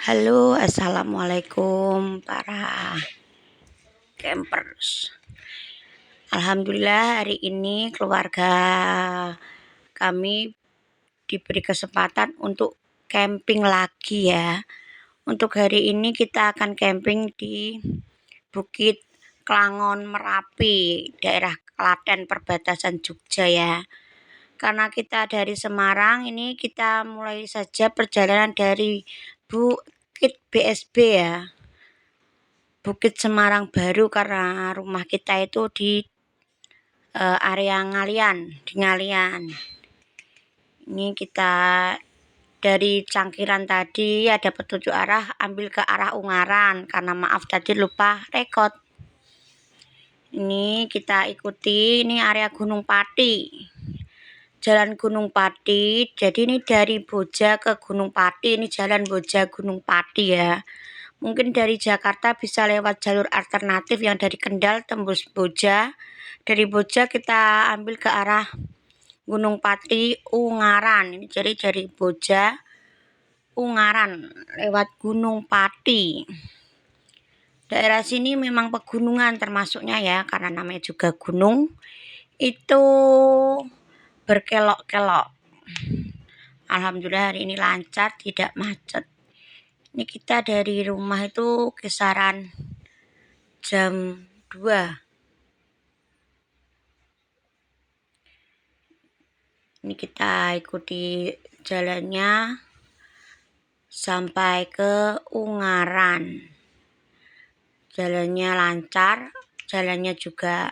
Halo, assalamualaikum para campers. Alhamdulillah hari ini keluarga kami diberi kesempatan untuk camping lagi ya. Untuk hari ini kita akan camping di Bukit Klangon Merapi, daerah Klaten perbatasan Jogja ya. Karena kita dari Semarang, ini kita mulai saja perjalanan dari Bukit BSB ya. Bukit Semarang Baru, karena rumah kita itu di area Ngalian, di Ngalian. Ini kita dari Cangkiran tadi ada petunjuk arah, ambil ke arah Ungaran, karena maaf tadi lupa rekod. Ini kita ikuti, ini area Gunung Pati. Jalan Gunung Pati, jadi ini dari Boja ke Gunung Pati, ini jalan Boja Gunung Pati ya. Mungkin dari Jakarta bisa lewat jalur alternatif yang dari Kendal tembus Boja. Dari Boja kita ambil ke arah Gunung Pati Ungaran. Ini jadi dari Boja Ungaran lewat Gunung Pati. Daerah sini memang pegunungan termasuknya ya, karena namanya juga gunung. Itu berkelok-kelok. Alhamdulillah hari ini lancar, tidak macet. Ini kita dari rumah itu kisaran jam 2. Ini kita ikuti jalannya sampai ke Ungaran. Jalannya lancar, jalannya juga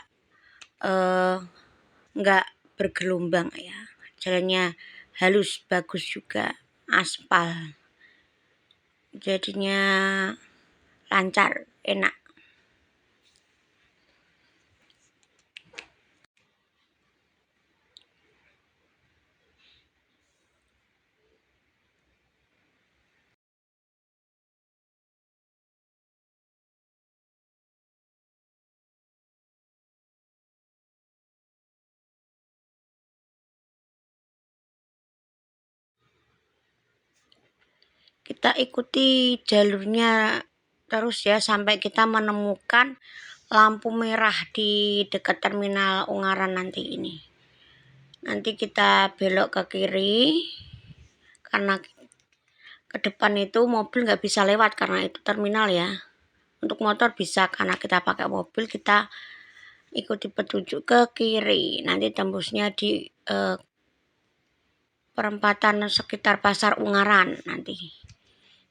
enggak bergelombang ya. Jalannya halus, bagus juga, aspal. Jadinya lancar, enak. Kita ikuti jalurnya terus ya sampai kita menemukan lampu merah di dekat terminal Ungaran nanti ini. Nanti kita belok ke kiri, karena ke depan itu mobil nggak bisa lewat karena itu terminal ya. Untuk motor bisa, karena kita pakai mobil kita ikuti petunjuk ke kiri. Nanti tembusnya di perempatan sekitar Pasar Ungaran nanti.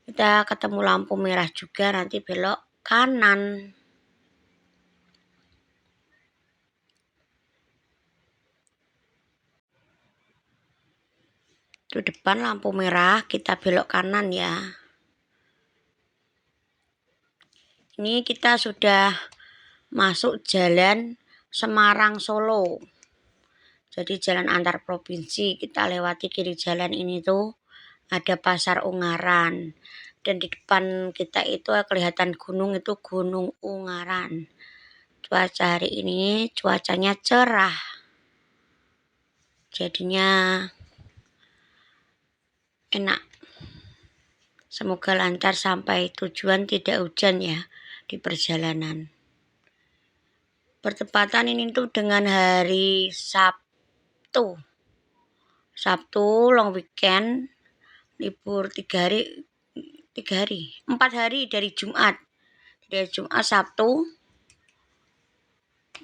Kita ketemu lampu merah juga, nanti belok kanan. Itu depan lampu merah, kita belok kanan ya. Ini kita sudah masuk jalan Semarang Solo. Jadi jalan antar provinsi, kita lewati kiri jalan ini tuh ada Pasar Ungaran. Dan di depan kita itu kelihatan gunung, itu Gunung Ungaran. Cuaca hari ini cuacanya cerah. Jadinya enak. Semoga lancar sampai tujuan, tidak hujan ya di perjalanan. Bertepatan ini tuh dengan hari Sabtu. Sabtu long weekend, libur 4 hari dari Jumat. Dari Jumat, Sabtu,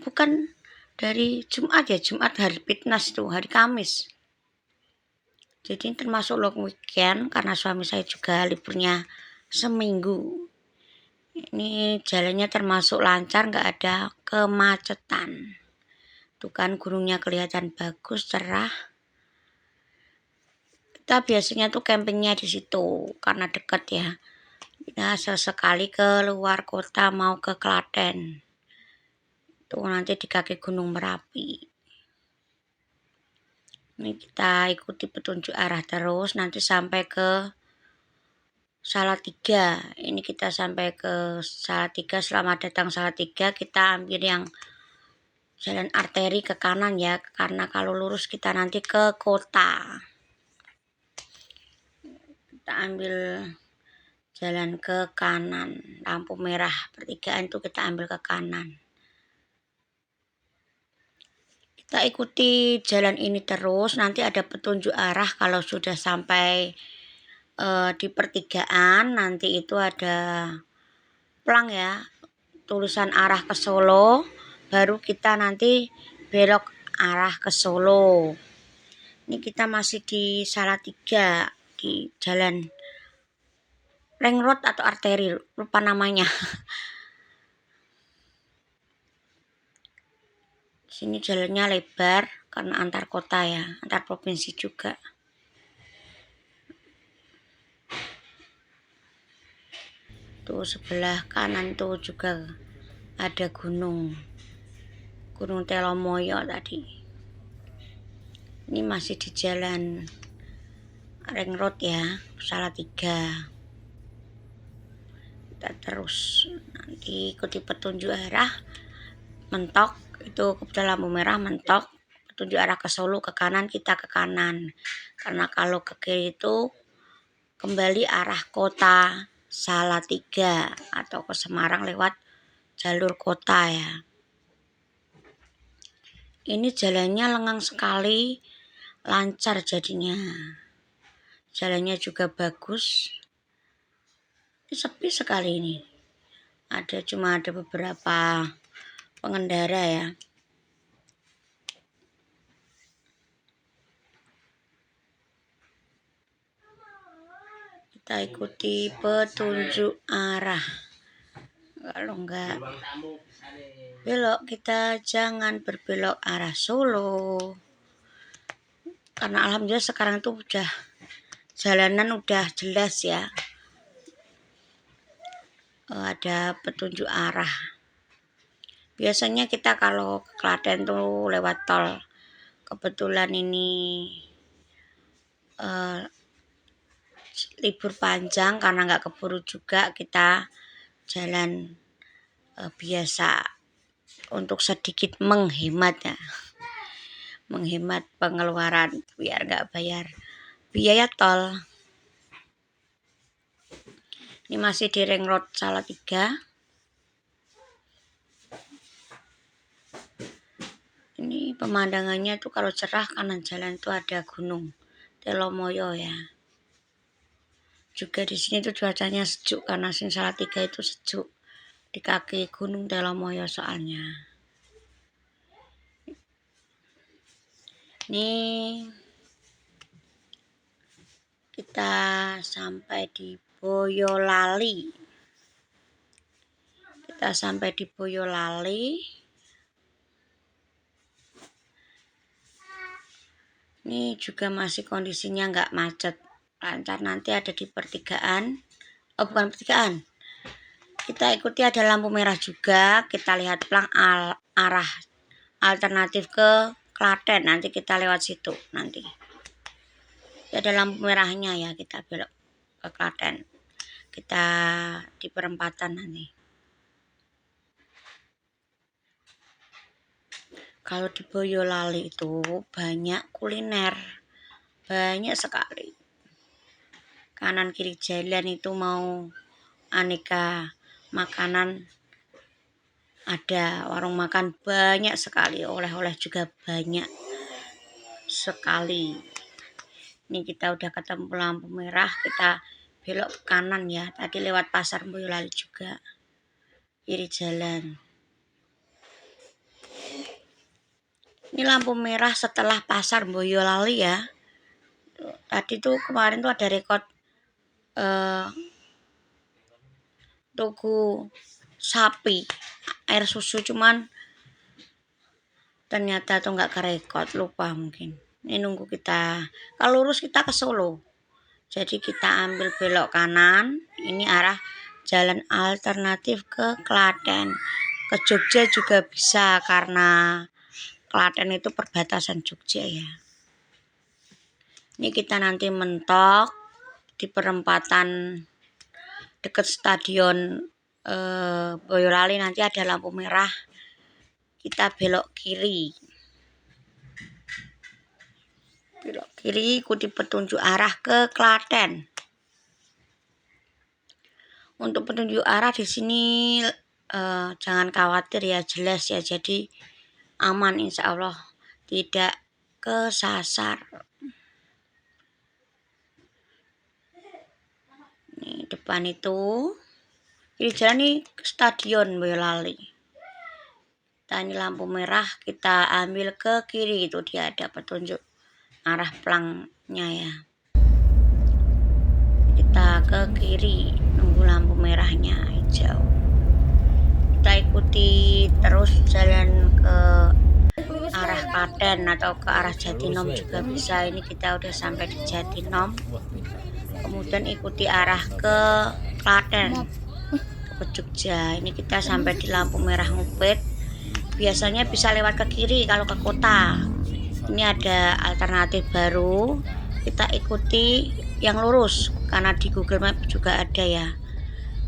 bukan dari Jumat ya, Jumat hari fitness tuh, hari Kamis. Jadi termasuk long weekend karena suami saya juga liburnya seminggu. Ini jalannya termasuk lancar, nggak ada kemacetan. Tuh kan gunungnya kelihatan bagus, cerah. Kita biasanya tuh campingnya di situ karena dekat ya. Kita sesekali ke luar kota mau ke Klaten. Tuh nanti di kaki Gunung Merapi. Ini kita ikuti petunjuk arah terus nanti sampai ke Salatiga. Ini kita sampai ke Salatiga. Selamat datang Salatiga. Kita ambil yang jalan arteri ke kanan ya, karena kalau lurus kita nanti ke kota. Kita ambil jalan ke kanan, lampu merah pertigaan itu kita ambil ke kanan. Kita ikuti jalan ini terus, nanti ada petunjuk arah kalau sudah sampai di pertigaan. Nanti itu ada plang ya, tulisan arah ke Solo, baru kita nanti belok arah ke Solo. Ini kita masih di Salatiga, di jalan ring road atau arteri, lupa namanya. Sini jalannya lebar karena antar kota ya, antar provinsi juga. Tuh sebelah kanan tuh juga ada Gunung Telomoyo tadi. Ini masih di jalan ring road ya, Salatiga. Kita terus nanti ikuti petunjuk arah, mentok itu kebetulan lampu merah, mentok petunjuk arah ke Solo, ke kanan kita ke kanan, karena kalau ke kiri itu kembali arah kota Salatiga atau ke Semarang lewat jalur kota ya. Ini jalannya lengang sekali, lancar jadinya, jalannya juga bagus. Ini sepi sekali ini, cuma ada beberapa pengendara ya. Kita ikuti petunjuk arah. Kalau enggak belok, kita jangan berbelok arah Solo. Karena alhamdulillah sekarang tuh udah jalanan udah jelas ya. Ada petunjuk arah. Biasanya kita kalau ke Klaten tuh lewat tol. Kebetulan ini libur panjang karena nggak keburu juga, kita jalan biasa untuk sedikit menghemat ya, menghemat pengeluaran biar nggak bayar biaya tol. Ini masih di ring road Salatiga. Ini pemandangannya tuh kalau cerah, kanan jalan tuh ada Gunung Telomoyo ya. Juga di sini tuh cuacanya sejuk karena sing Salatiga itu sejuk di kaki Gunung Telomoyo soalnya. Ini kita sampai di Boyolali. Ini juga masih kondisinya nggak macet, lancar. Nanti ada di pertigaan, bukan pertigaan, kita ikuti ada lampu merah juga. Kita lihat plang arah alternatif ke Klaten, nanti kita lewat situ. Nanti ada lampu merahnya ya, kita belok ke Klaten, kita di perempatan nanti. Kalau di Boyolali itu banyak kuliner, banyak sekali. Kanan kiri jalan itu mau aneka makanan ada, warung makan banyak sekali, oleh-oleh juga banyak sekali. Ini kita udah ketemu lampu merah, kita belok ke kanan ya. Tadi lewat pasar Boyolali juga, kiri jalan. Ini lampu merah setelah pasar Boyolali ya. Tadi tuh kemarin tuh ada rekod tuku sapi air susu, cuman ternyata tuh nggak kerekod, lupa mungkin. Ini nunggu kita, kalau lurus kita ke Solo, jadi kita ambil belok kanan. Ini arah jalan alternatif ke Klaten, ke Jogja juga bisa karena Klaten itu perbatasan Jogja ya. Ini kita nanti mentok di perempatan dekat stadion Boyolali, nanti ada lampu merah, kita belok kiri. Ikuti petunjuk arah ke Klaten. Untuk petunjuk arah di sini jangan khawatir ya, jelas ya, jadi aman insya Allah, tidak kesasar. Nih depan itu kiri jalan nih stadion Boyolali. Kita ini lampu merah, kita ambil ke kiri, itu dia ada petunjuk arah pelangnya ya. Kita ke kiri, nunggu lampu merahnya hijau. Kita ikuti terus jalan ke arah Klaten atau ke arah Jatinom juga bisa. Ini kita udah sampai di Jatinom. Kemudian ikuti arah ke Klaten, ke Jogja. Ini kita sampai di lampu merah Ngupit. Biasanya bisa lewat ke kiri kalau ke kota. Ini ada alternatif baru, kita ikuti yang lurus karena di Google Map juga ada ya.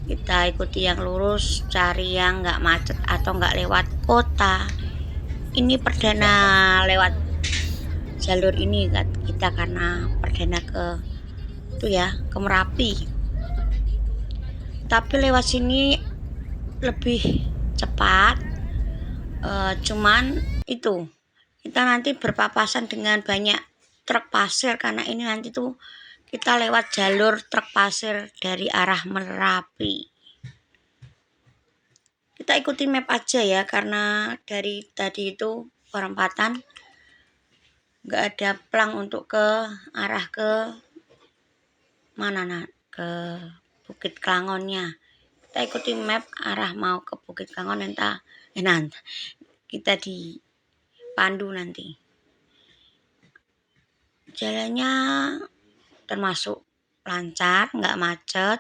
Kita ikuti yang lurus, cari yang nggak macet atau nggak lewat kota. Ini perdana lewat jalur ini kita karena perdana ke itu ya, ke Merapi. Tapi lewat sini lebih cepat, cuman itu kita nanti berpapasan dengan banyak truk pasir karena ini nanti tuh kita lewat jalur truk pasir dari arah Merapi. Kita ikuti map aja ya, karena dari tadi itu perempatan nggak ada plang untuk ke arah ke mana, ke Bukit Klangonnya. Kita ikuti map arah mau ke Bukit Klangon, nanti kita dipandu nanti. Jalannya termasuk lancar, nggak macet,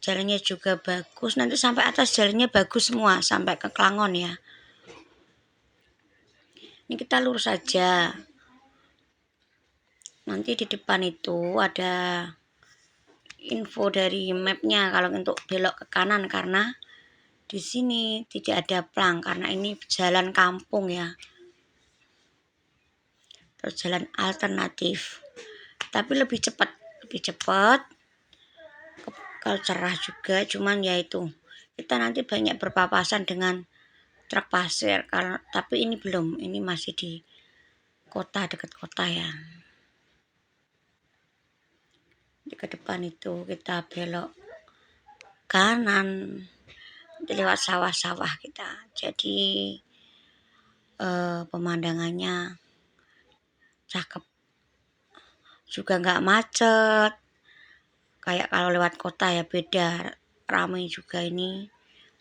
jalannya juga bagus. Nanti sampai atas jalannya bagus semua sampai ke Klangon ya. Ini kita lurus saja. Nanti di depan itu ada info dari mapnya kalau untuk belok ke kanan, karena di sini tidak ada plang karena ini jalan kampung ya. Terus jalan alternatif, tapi lebih cepat, kalau cerah juga, cuman ya itu kita nanti banyak berpapasan dengan truk pasir tapi ini belum, ini masih di kota, dekat kota ya. Di ke depan itu kita belok kanan, lewat sawah-sawah kita, jadi pemandangannya cakep juga, nggak macet kayak kalau lewat kota ya, beda. Ramai juga, ini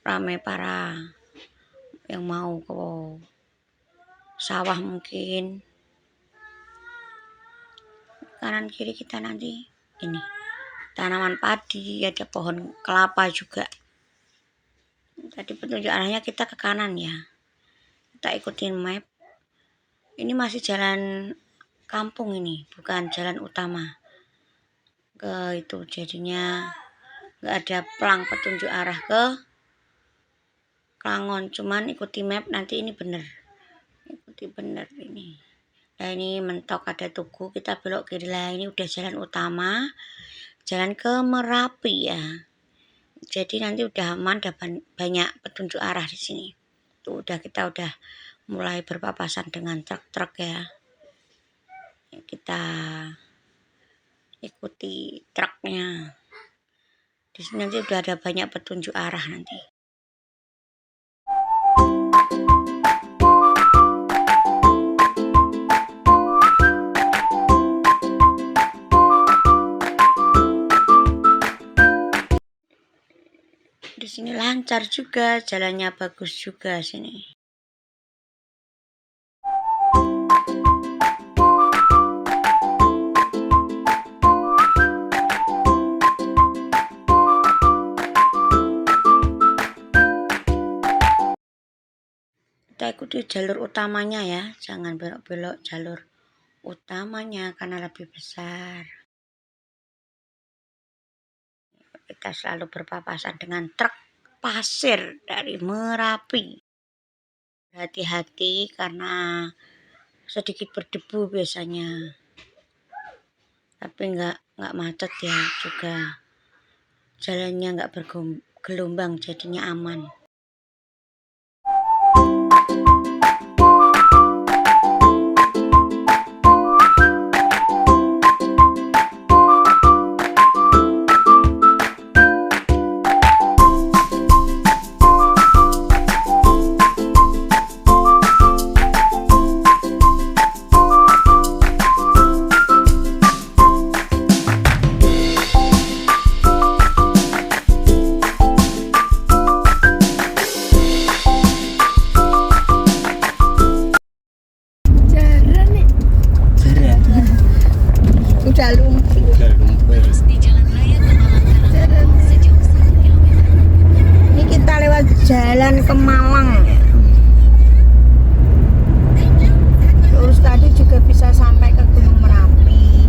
ramai para yang mau ke sawah mungkin. Kanan kiri kita nanti ini tanaman padi, ada pohon kelapa juga. Tadi petunjuk arahnya kita ke kanan ya, kita ikutin map. Ini masih jalan kampung, ini bukan jalan utama ke itu, jadinya nggak ada plang petunjuk arah ke Klangon, cuman ikuti map nanti. Ini bener, ikuti bener ini. Nah ini mentok ada tugu, kita belok kiri lah. Ini udah jalan utama, jalan ke Merapi ya. Jadi nanti udah aman, ada banyak petunjuk arah di sini. Tuh kita udah mulai berpapasan dengan truk-truk ya. Kita ikuti truknya. Di sini nanti udah ada banyak petunjuk arah nanti. Di sini lancar juga, jalannya bagus juga sini. Kita ikuti jalur utamanya ya, jangan belok-belok jalur utamanya karena lebih besar. Kita selalu berpapasan dengan truk pasir dari Merapi. Hati-hati karena sedikit berdebu biasanya, tapi nggak macet ya juga. jalannya nggak bergelombang, jadinya aman. Udah lumpur. Ini kita lewat jalan ke Malang. Terus tadi juga bisa sampai ke Gunung Merapi.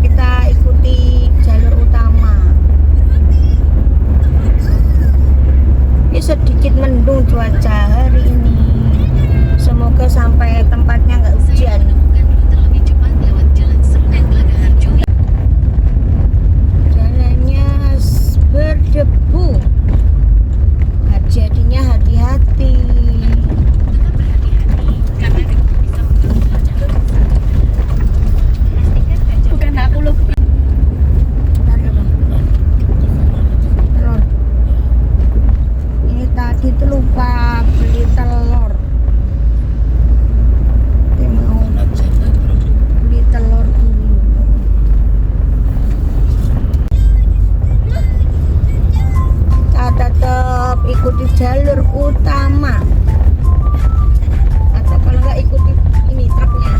Kita ikuti jalur utama. Ini sedikit mendung cuaca hari ini. Semoga sampai tempatnya nggak hujan. Berdebu, jadinya hati-hati. Bukan aku lupa. Ini tadi tuh lupa beli telur. Kita mau beli telur dulu. Tetap ikuti jalur utama, atau kalau nggak ikuti ini truknya.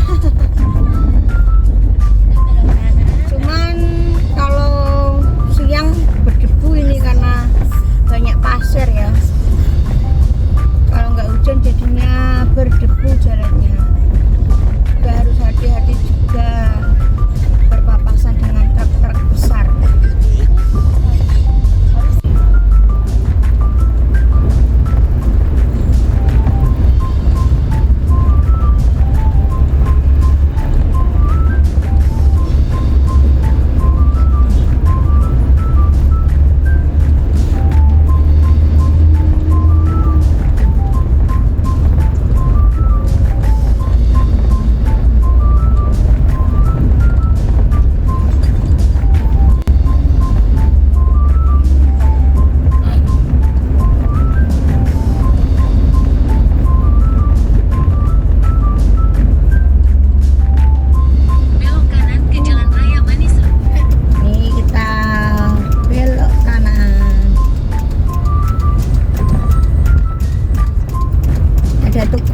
Cuman kalau siang berdebu ini karena banyak pasir ya. Kalau nggak hujan jadinya berdebu jalannya. Juga harus hati-hati juga berpapasan dengan truk-truk besar.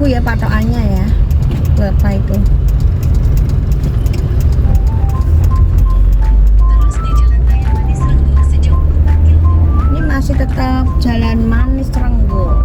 Ya patokannya ya, berapa itu? Ini masih tetap jalan Manis Renggo.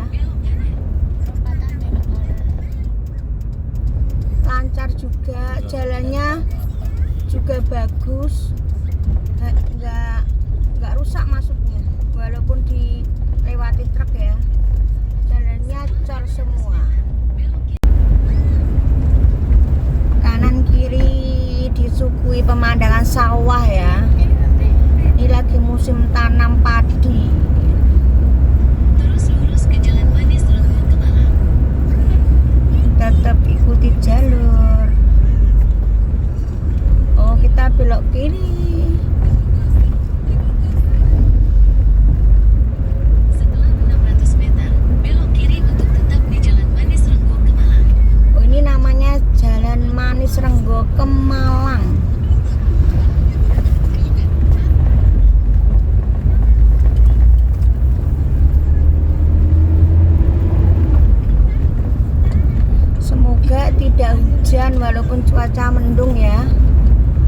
ya. Lancar juga, jalannya juga bagus, nggak rusak maksudnya, walaupun dilewati truk ya, jalannya cor semua. Kanan kiri disuguhi pemandangan sawah ya. Ini lagi musim tanam padi. Terus lurus ke Jalan Manis Renggo ke Malang. Tetap ikuti jalur. Oh, kita belok kiri. Setelah 600 meter, belok kiri untuk tetap di Jalan Manis Renggo ke Malang. Oh, ini namanya Jalan Manis Renggo ke Malang. Semoga tidak hujan walaupun cuaca mendung ya.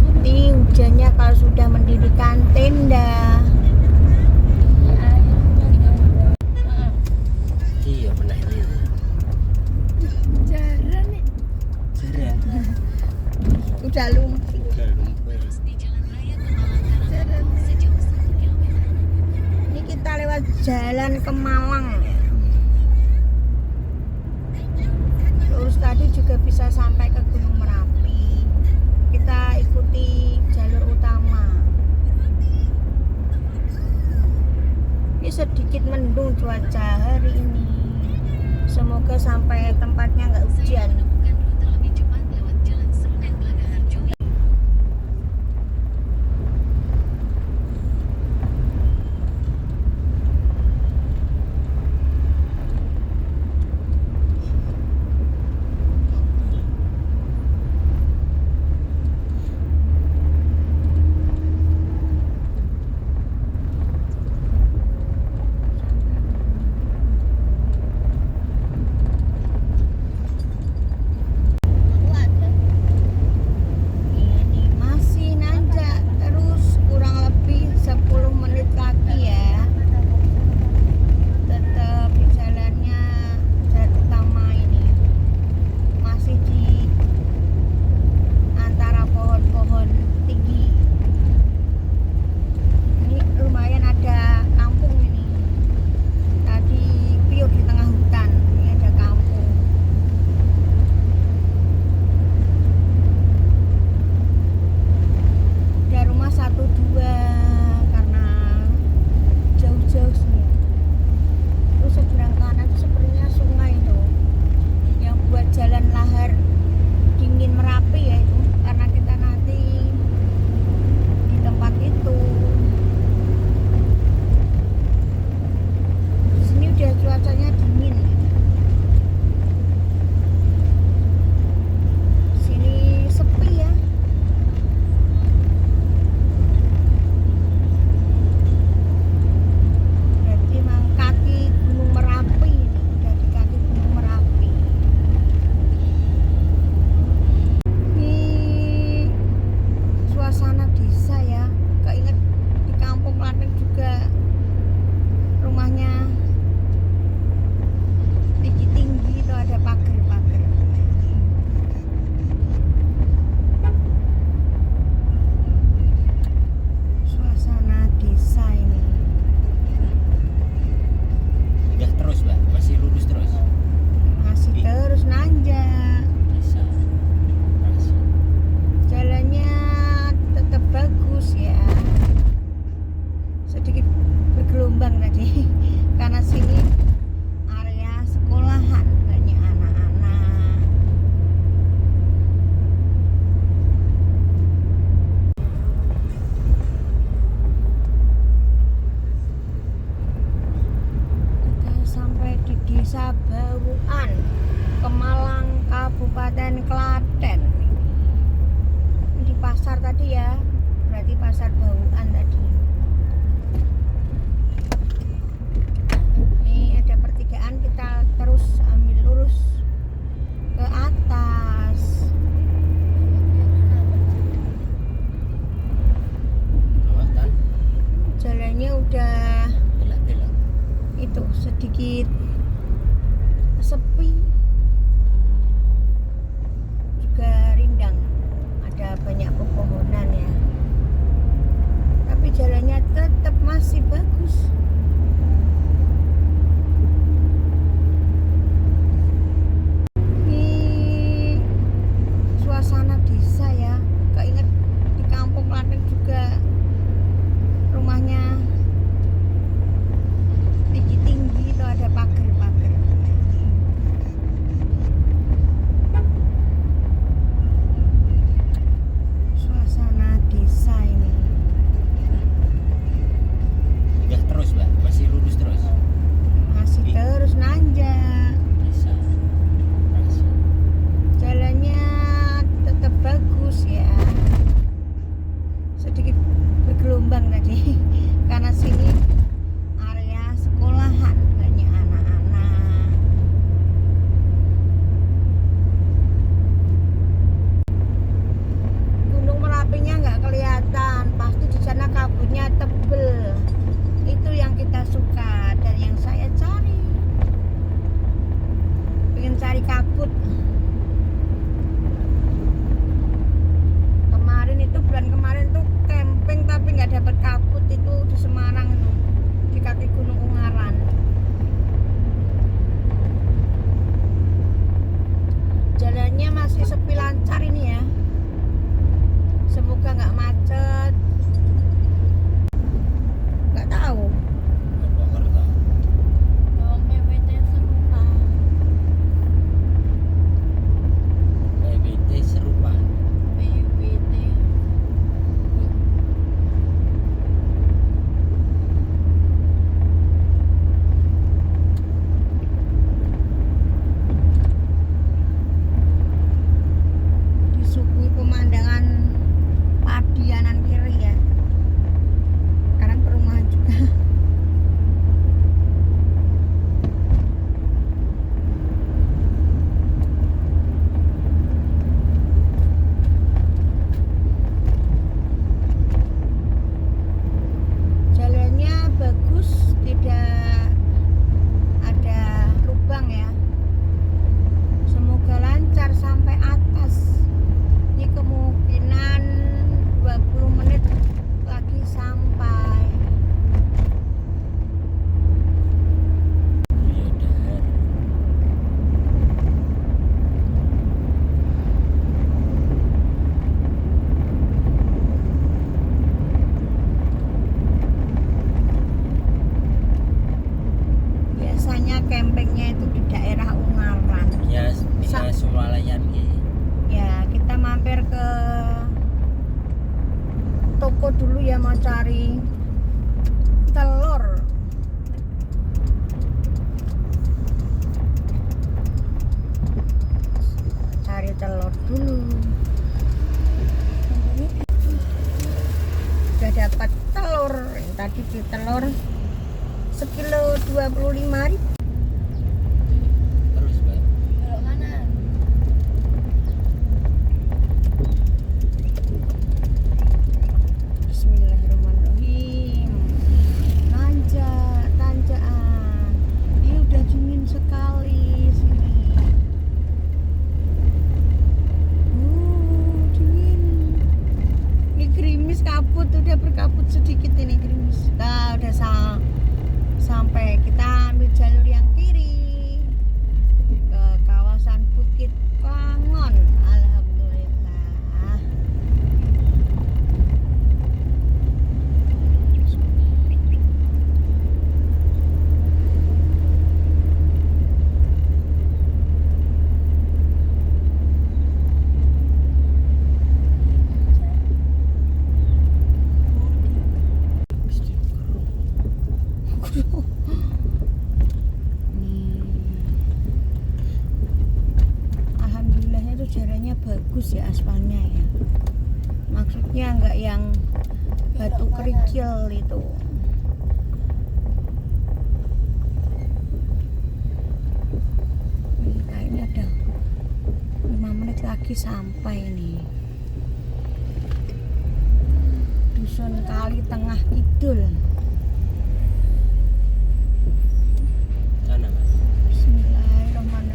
Nanti hujannya kalau sudah mendirikan tenda. Iya benar ini. Jarang nih. Jarang. Udah lumpur. Udah lumpur. Terus di Jalan Raya ke Malang Karangtengah sejauh 1 km. Ini kita lewat jalan ke Malang. Terus tadi juga bisa sampai ke Gunung Merapi. Kita ikuti jalur utama. Ini sedikit mendung cuaca hari ini. Semoga sampai tempatnya nggak Saya hujan. menemukan rute lebih cepat lewat Jalan Srundeng Blagaharjo. Ini masih nanjak terus kurang lebih 10 menit lagi ya. Tetap di jalannya jalan utama ini. Masih di antara pohon-pohon tinggi. Ini lumayan ada kampung ini. Tadi pure di tengah hutan. Ini ada kampung. Ada rumah 1-2 karena jauh-jauh sih. Terus seberang kanan itu sepertinya sungai itu yang buat jalan lahar dingin Merapi ya itu, karena kita nanti di tempat itu. Di sini udah cuacanya dingin. Sini sepi ya. Berarti emang kaki Gunung Merapi ini, udah di kaki Gunung Merapi. Ini suasana desa ya, keinget di kampung Klaten juga rumahnya tinggi-tinggi itu ada pagar-pagar. Suasana desa ini. Udah terus, Mbak. Masih lurus terus. Masih terus nanjak. Bisa. Masih. Jalannya tetap bagus ya. Sedikit bergelombang tadi karena sini area sekolahan, banyak anak-anak. Kita sampai di Desa Bawuan, Kemalang, Kabupaten Klaten. Di pasar tadi ya, berarti pasar Bawuan tadi. Ini ada pertigaan, kita terus ambil lurus ke atas. Apa, Tan? Jalannya udah Belak-belak. itu sedikit sepi, juga rindang, ada banyak pepohonan ya, tapi jalannya tetap masih bagus. Ini suasana desa ya, keinget di kampung Klaten juga rumahnya tinggi-tinggi itu ada pagar-pagar. Suasana desa ini Enggak terus mbak, masih lurus terus. masih terus nanjak, Bisa. Makasih. jalannya tetap bagus ya, sedikit bergelombang tadi karena sini area sekolahan, banyak anak-anak. Gunung Merapinya nggak kelihatan, pasti di sana kabutnya tebel. Itu yang kita suka dan yang saya cari. Pengen cari kabut. Kemarin itu bulan kemarin tuh camping tapi nggak dapat kabut, itu di Semarang itu, di kaki Gunung Ungaran. Jalannya masih sepi lancar ini ya. Semoga nggak macet. Nggak tahu. Apa ngerti? Dong PWT serupa. PBT serupa. PWT. Disuguhi pemandangan padi kanan kiri ya. Sekarang perumahan juga. Jalannya bagus, tidak ada lubang ya. Semoga lancar sampai atas. Ini kemungkinan 20 menit lagi sampai. Ya udah. Biasanya campingnya itu di daerah Ungaran. Ya, bisa Swalayan gitu. Ya, kita mampir ke toko dulu ya, mau cari telur. Cari telur dulu. Udah dapat telur. Yang tadi beli telur sekilo 25.000. Terus mbak. Belok kanan. Bismillahirrahmanirrahim. Nanjak, tanjakan. Ini udah dingin sekali sini. Dingin. Ini gerimis kabut, udah berkabut sedikit ini gerimis. Nah, udah sampai, kita ambil jalur yang kiri ke kawasan Bukit Pangon. Alhamdulillah. Alhamdulillahnya itu jalannya bagus ya, aspalnya ya. Maksudnya nggak yang batu kerikil itu. Ini kayaknya ada 5 menit lagi sampai nih. Dusun Kali Tengah Kidul. Sana mbak. Bismillahirrahmanirrahim.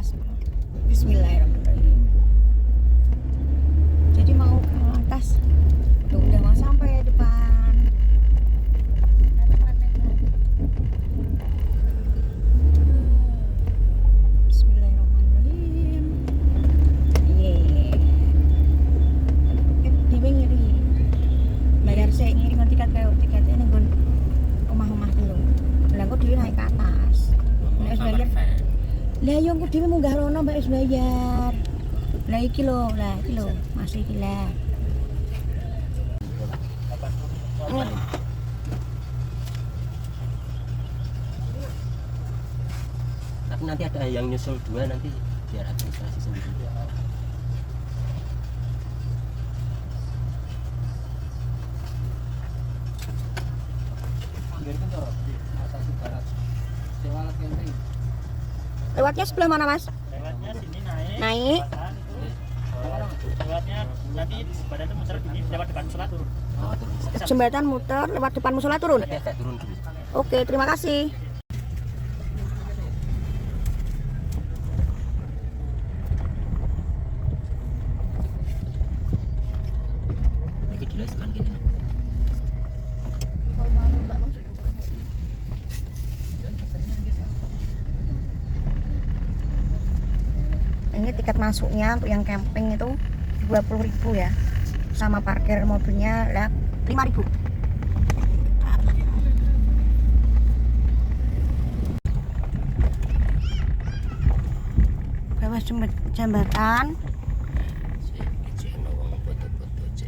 atas. Bismillahirrahmanirrahim. Jadi mau ke atas. Tuh, udah mau sampai depan. Bismillahirrahmanirrahim. Yeay. Dewe ngiri. Bayar sik ngiri kon tiket kaya tiketnya ning nggon omah-omah telu. Lah kok dhewe naik ke atas. Nek wis bayar. Lah yo engko dhewe munggah rono mbak wis bayar. Lah iki lho, masih iki lah. Tapi nanti ada yang nyusul 2 nanti biar administrasi sendiri. Lewatnya sebelah mana, Mas? Lewatnya sini naik. Naik. Lewatnya nanti badan itu muter gini lewat depan musola turun. Oh, turun. Jembatan muter lewat depan musola turun. Nanti agak turun dulu. Oke, terima kasih. Lagi jelaskan gini. Ini tiket masuknya untuk yang camping itu 20.000 ya. Sama parkir mobilnya lah 5.000. Bawah jembatan. Cek wong foto-foto cek.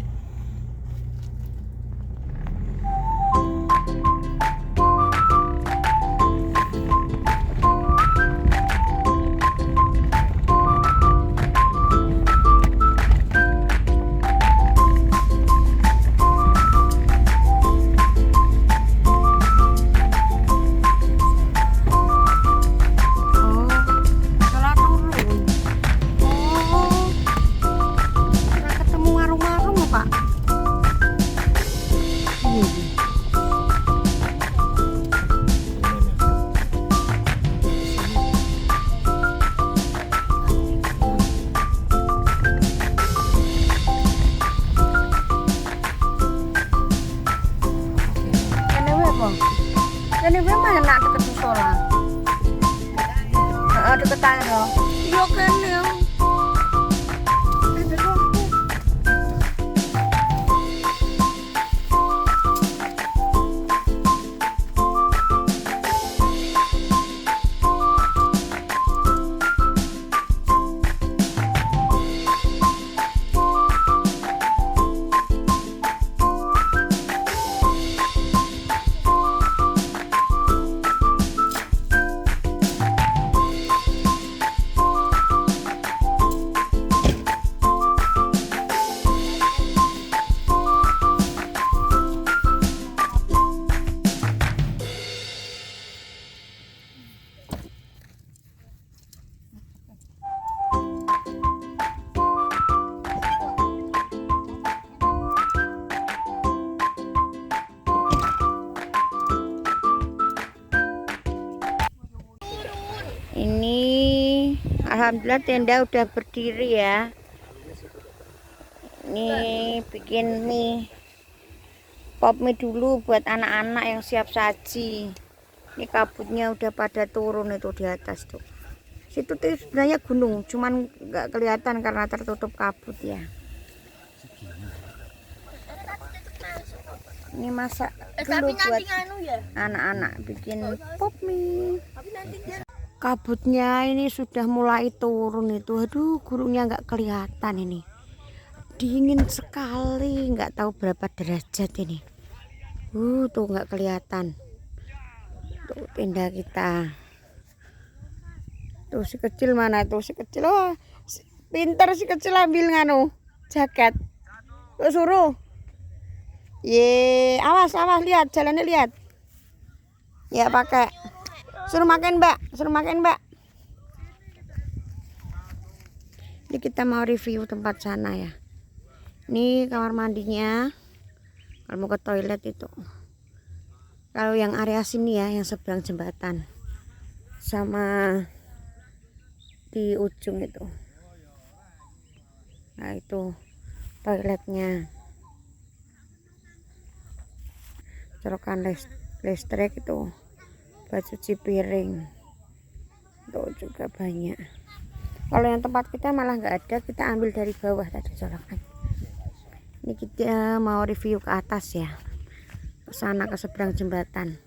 Oh, salah turun. Oh, ora ketemu warung-warung lho, Pak. Iya. Kene wae apa? Kene wae mah enak deket musola. Heeh, deketan yo. Yo kene yo. Ada kok. Ini alhamdulillah tenda udah berdiri ya. Ini bikin mie, pop mie dulu buat anak-anak yang siap saji. Ini kabutnya udah pada turun itu di atas tuh. Situ tuh sebenarnya gunung, cuman nggak kelihatan karena tertutup kabut ya. Ini masak dulu buat anak-anak bikin pop mie. Kabutnya ini sudah mulai turun itu. Aduh, gunungnya nggak kelihatan ini. Dingin sekali, nggak tahu berapa derajat ini. Tuh nggak kelihatan. Tuh tenda kita. Tuh si kecil mana tuh si kecil? Oh, pinter si kecil ambil nganu jaket. Tuh suruh. Ye, awas lihat jalannya lihat. Ya pakai. Suruh makan mbak. Ini kita mau review tempat sana ya. Ini kamar mandinya. Kalau mau ke toilet itu. Kalau yang area sini ya, yang seberang jembatan. Sama di ujung itu. Nah itu toiletnya, colokan listrik itu buat cuci piring itu juga banyak. Kalau yang tempat kita malah nggak ada, kita ambil dari bawah tadi colokan. Ini kita mau review ke atas ya, ke sana ke seberang jembatan.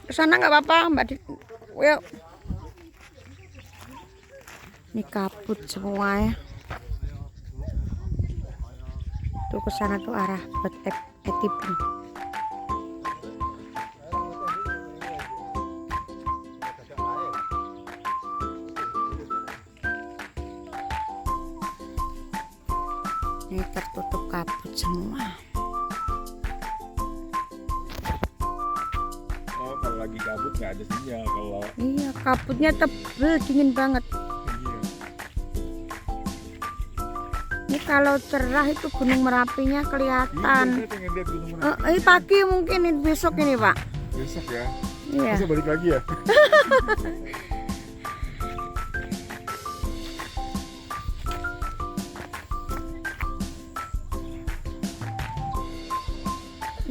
Ke sana nggak apa-apa Mbak. Yuk. Ini kabut semua ya. Tuh ke sana tuh arah buat ATP. Ini tertutup kabut semua. Oh, kalau lagi kabut nggak ada sinyal. Kalau Iya, kabutnya tebel, dingin banget. iya. Ini kalau cerah itu Gunung Merapinya kelihatan. Saya pengen lihat Gunung Merapi. Pagi mungkin ini besok ini Pak. Besok ya. Iya. Masa balik lagi ya?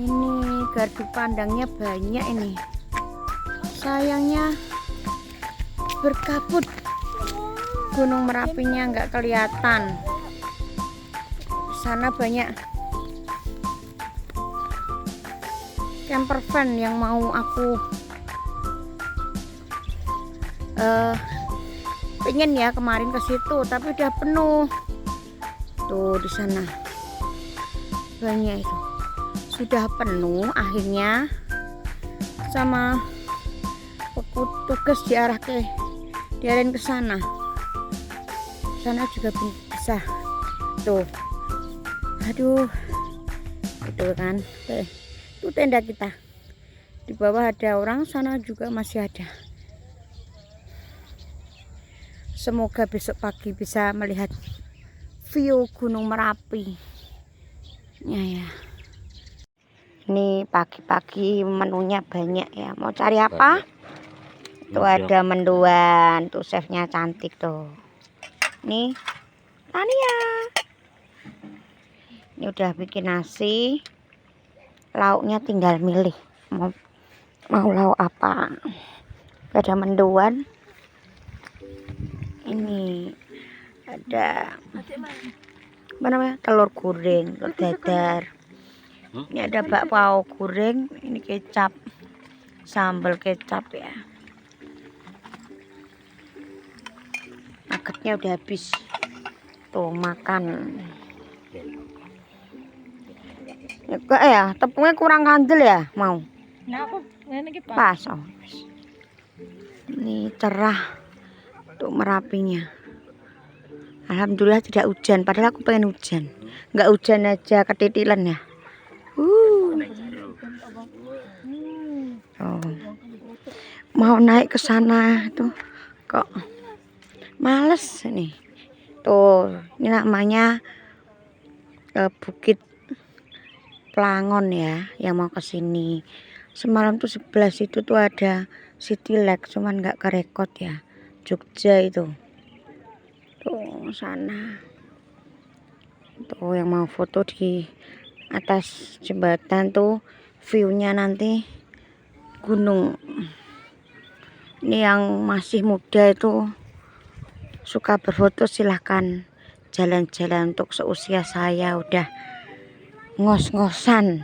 Ini gardu pandangnya banyak ini. Sayangnya berkabut. Gunung Merapinya nggak kelihatan. Di sana banyak camper van yang mau aku pengen ya kemarin ke situ, tapi udah penuh. Tuh di sana banyak itu. Sudah penuh akhirnya sama petugas diarahin ke sana. Sana juga bisa. Tuh. Aduh. Itu kan. Itu tenda kita. Di bawah ada orang, sana juga masih ada. Semoga besok pagi bisa melihat view Gunung Merapi. Ya. Ini pagi-pagi menunya banyak ya. Mau cari apa? Tuh ada mendoan. Tuh chefnya cantik tuh. Nih Tania. Ini udah bikin nasi. Lauknya tinggal milih. Mau lauk apa? Ada mendoan. Ini ada apa namanya? Telur goreng, telur dadar. Ini ada bakpao goreng, ini kecap, sambal kecap ya. Nuggetnya udah habis. Tuh makan. Ya, tepungnya kurang kandel ya, mau. Nah, aku ini Pas. Oh. Ini cerah tuh Merapinya. Alhamdulillah tidak hujan, padahal aku pengen hujan. Nggak hujan aja ketitilan ya. Oh. Mau naik ke sana tuh kok males nih. Tuh, ini namanya Bukit Plangon ya, yang mau ke sini. Semalam tuh 11 itu tuh ada City Lake, cuman nggak kerekod ya. Jogja itu. Tuh sana. Tuh yang mau foto di atas jembatan tuh view-nya nanti gunung. Ini yang masih muda itu suka berfoto silahkan jalan-jalan. Untuk seusia saya udah ngos-ngosan